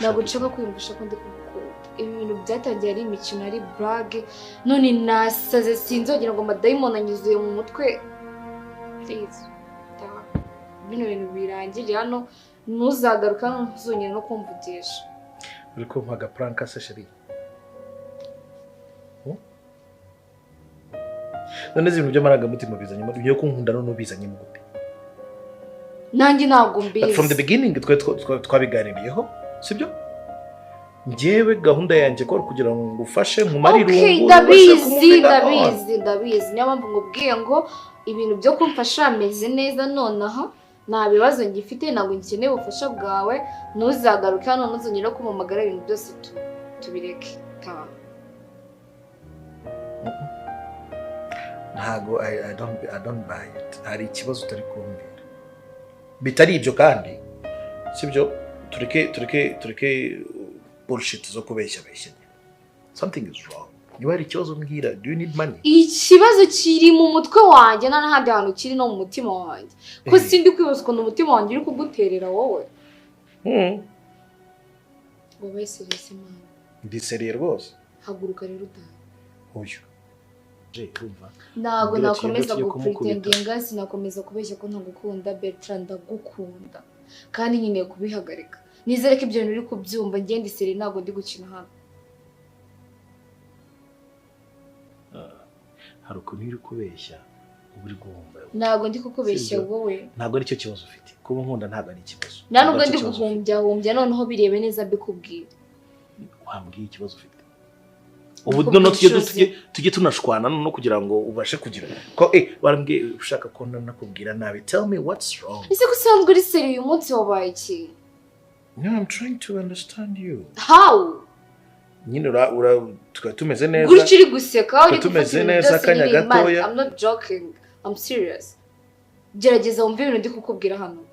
ntabwo nshaka kwiyumvisha ko ndi kugukunda. Ibi bintu byatangiye ari imikino ari brage none nasaze sinzongera ngo madayimoni anyuzuye mu mutwe. Please bino bintu birangire hano ntuzagaruka ntuzongera no kumvugisha. Uriko mpaga prank se sheri. None ibintu by'amarangamutima bizanye mu byo kunkunda no bizanye mu gute? Nanjye ntabwo mbizi. From the beginning twabiganiriyeho, sibyo? Njyewe gahunda yanjye ko kugira ngo ngufashe nkumari irungu. Ndabizi. Niyo mpamvu ngubwiye ngo ibintu byo kumfasha ameze neza nonaha. Nta bibazo ngifite ntabwo nkeneye ubufasha bwawe. Ntuzagaruke hano ntuzongera kumamagara ibintu byose tubireke. Ntago I don't buy it. Hari ikibazo utari kumbwira. Bitari ibyo kandi sibyo tureke bullshit zo kubeshya. Something is wrong. You are ikibazo mbwira. Do you need money? Ikibazo kiri mu mutwe wanjye n'ahandi hantu kiri no mu mutima wanjye. Ko sindi kwibaza ukuntu umutima wanjye uri kuguterera wowe. Wowe serious man. Ndi serious rwose. Haguruka rero utaha. Uyu. Ntabwo nakomeza gupretendinga sinakomeza kubeshya ko ntagukunda. Bertrand ndagukunda kandi nyine kubihagarika. Nizere ko ibyo bintu uri kubyumva ngende seri ntabwo ndi gukina hano. Hari ukuntu uri kubeshya uri guhumba. Ntabwo ndi kukubeshya wowe. Ntabwo ari cyo kibazo ufite. Kuba nkunda ntabwo ari ikibazo. Ntabwo ndi guhumbya noneho birebe neza mbikubwira. Wambwiye ikibazo ufite. Ubu no tujye tunashwana no kugira ngo ubashe kugira ko barambwiye ushaka ko nakubwira nabi. Tell me what's wrong. Ese gusanzwe uri seri uyu munsi wabaye iki? No, I'm trying to understand you. How? Nyine tumeze neza. Gutyo uri guseka uri tumeze neza kanya gatoya. I'm not joking. I'm serious. Gerageza wumve ibintu ndi kukubwira hano.